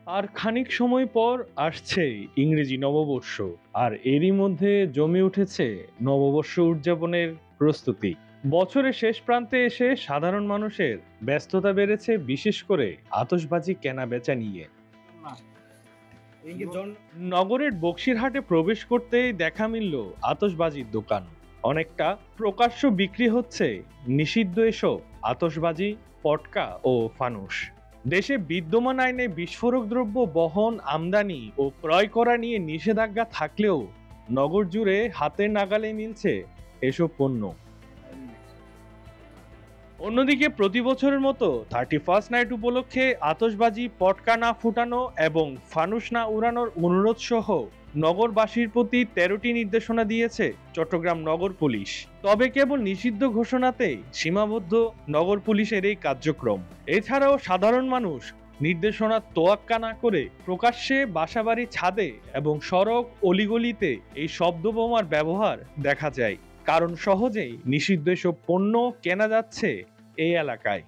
আর খানিক সময় পর আসছেই ইংরেজি নববর্ষ, আর এরই মধ্যে জমে উঠেছে নববর্ষ উদযাপনের প্রস্তুতি। বছরের শেষ প্রান্তে এসে সাধারণ মানুষের ব্যস্ততা বেড়েছে, বিশেষ করে আতশবাজি কেনা বেচা নিয়ে। নগরের বক্সিরহাটে প্রবেশ করতেই দেখা মিলল আতশবাজির দোকান। অনেকটা প্রকাশ্য বিক্রি হচ্ছে নিষিদ্ধ এসব আতশবাজি, পটকা ও ফানুস। দেশে বিদ্যমান আইনে বিস্ফোরক দ্রব্য বহন, আমদানি ও ক্রয় করা নিয়ে নিষেধাজ্ঞা থাকলেও নগর জুড়ে হাতের নাগালে মিলছে এসব পণ্য। অন্যদিকে প্রতি বছরের মতো 31st নাইট উপলক্ষে আতশবাজি, পটকা না ফুটানো এবং ফানুস না উড়ানোর অনুরোধ সহ নগরবাসীর প্রতি 13টি নির্দেশনা দিয়েছে চট্টগ্রাম নগর পুলিশ। তবে কেবল নিষিদ্ধ ঘোষণাতেই সীমাবদ্ধ নগর পুলিশের এই কার্যক্রম। এছাড়াও সাধারণ মানুষ নির্দেশনা তোয়াক্কা না করে প্রকাশ্যে, বাসাবাড়ি ছাদে এবং সড়ক অলিগলিতে এই শব্দ বোমার ব্যবহার দেখা যায়, কারণ সহজেই নিষিদ্ধ এসব পণ্য কেনা যাচ্ছে এই এলাকায়।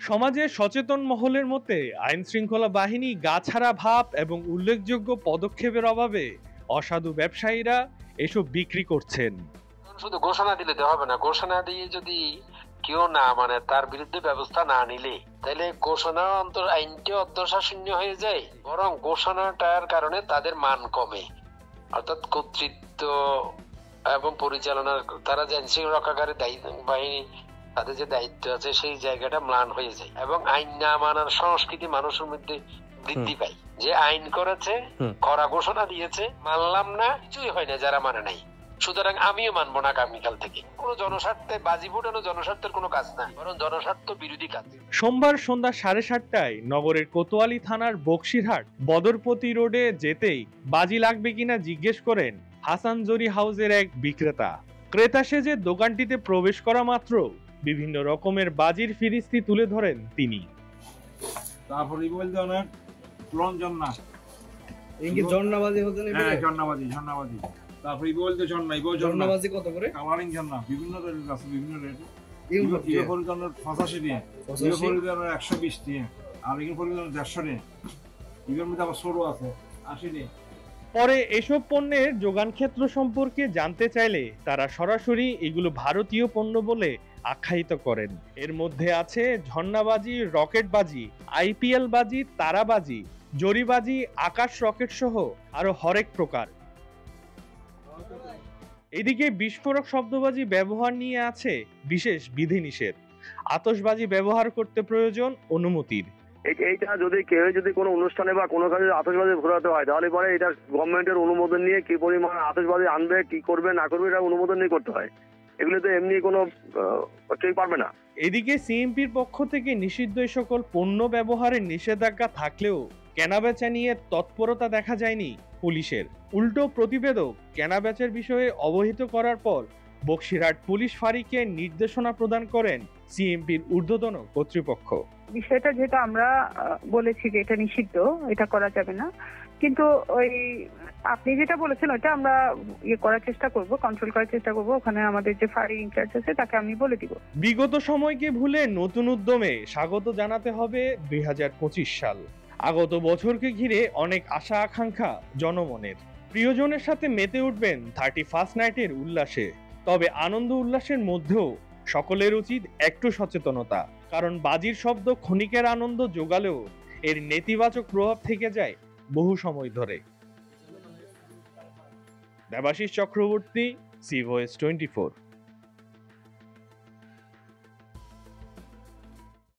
সমাজে সচেতন মহলের মতে আইন শৃঙ্খলা বাহিনী গাছাড়া ভাব এবং উল্লেখযোগ্য পদক্ষেপের অভাবে অসাধু ব্যবসায়ীরা এসব বিক্রি করছেন। শুধু ঘোষণা দিলে তো হবে না, ঘোষণা দিয়ে যদি কেউ না মানে তার বিরুদ্ধে ব্যবস্থা না নিলে তাহলে ঘোষণা আইনটি অধ্যবসায় হয়ে যায়, বরং ঘোষণাটার কারণে তাদের মান কমে। অর্থাৎ কর্তৃত্ব এবং পরিচালনার, তারা যে আইন শৃঙ্খলা রক্ষাকারী বাহিনী, তাদের যে দায়িত্ব আছে সেই জায়গাটা ম্লান হয়ে যায় এবং আইন না মানার সংস্কৃতি মানুষের মধ্যে বৃদ্ধি পায়। যে আইন করেছে, করা ঘোষণা দিয়েছে, মানলাম না, কিছুই হয় না যারা মানে নাই, সুতরাং আমিও মানবো না আগামীকাল থেকে। কোনো জনস্বার্থে বাজি ফোটানো জনস্বার্থের কোনো কাজ না, বরং জনস্বার্থ বিরোধী কাজ। সোমবার সন্ধ্যা 7:30টায় নগরের কোতোয়ালি থানার বক্সিরহাট বদরপতি রোডে যেতেই বাজি লাগবে কিনা জিজ্ঞেস করেন হাসান জরি হাউসের এক বিক্রেতা। ক্রেতা সেজে দোকানটিতে প্রবেশ করা মাত্র বিভিন্ন রকমের বাজির ফিরিস্তি তুলে ধরেন তিনি। তারপরে বলতে অনেক লঞ্জনা ইনকি জন্নাবাজি হতে নেবে। হ্যাঁ, জন্নাবাজি তারপরে বলতে জন্নাবাজি কত করে? কালারিং জন্না বিভিন্ন রেট আছে, বিভিন্ন রেট। ইউ পরিজনের 85 টাকা, ইউ পরিজনের 120 টাকা, আর ইউ পরিজনের 150 টাকা। ইউর মধ্যে আবার সরু আছে 80 টাকা। পরে এসব পণ্যের যোগান ক্ষেত্র সম্পর্কে জানতে চাইলে তারা সরাসরি এগুলো ভারতীয় পণ্য বলে আখ্যায়িত করেন। এর মধ্যে আছে ঝর্ণাবাজি, রকেটবাজি, আইপিএল বাজি, তারাবাজি, জরিবাজি, আকাশ রকেট সহ আরো হরেক প্রকার। এদিকে বিস্ফোরক শব্দবাজি ব্যবহার নিয়ে আছে বিশেষ বিধিনিষেধ। আতশবাজি ব্যবহার করতে প্রয়োজন অনুমতির। এইটা যদি কোনো অনুষ্ঠানে বা কোনো কাজে আতশবাজি ঘোরাতে হয়, তাহলে পরে এটা গভর্নমেন্টের অনুমোদন নিয়ে কি পরিমাণ আতশবাজি আনবে, কি করবে না করবে, এটা অনুমোদন নিয়ে করতে হয়। এগুলো তো এমনি কোনো কেউ পারবে না। এদিকে সিএমপির পক্ষ থেকে নিষিদ্ধ এই সকল পণ্য ব্যবহারের নিষেধাজ্ঞা থাকলেও কেনাবেচা নিয়ে তৎপরতা দেখা যায়নি পুলিশের। উল্টো প্রতিবেদক কেনাবেচার বিষয়ে অবহিত করার পর বক্সিরহাট পুলিশ ফাঁড়িকে নির্দেশনা প্রদান করেন সিএমপির ঊর্ধ্বতন কর্তৃপক্ষ। বিষয়টা যেটা আমরা বলেছি যে এটা নিষিদ্ধ, এটা করা যাবে না, কিন্তু ওই আপনি যেটা বলেছেন ওটা আমরা করার চেষ্টা করব, কন্ট্রোল করার চেষ্টা করব। ওখানে আমাদের যে ফাঁড়ি ইনচার্জ আছে তাকে আমি বলে দিব। বিগত সময়কে ভুলে নতুন উদ্যমে স্বাগত জানাতে হবে 2025 সাল। আগত বছরকে ঘিরে অনেক আশা আকাঙ্ক্ষা জনমনের। প্রিয়জনের সাথে মেতে উঠবেন 31st নাইটের উল্লাসে। তবে আনন্দ উল্লাসের মধ্যেও সকলের উচিত একটু সচেতনতা, কারণ বাজির শব্দ ক্ষণিকের আনন্দ যোগালেও এর নেতিবাচক প্রভাব থেকে যায় বহু সময় ধরে। Debashis Chakraborty, C voice 24।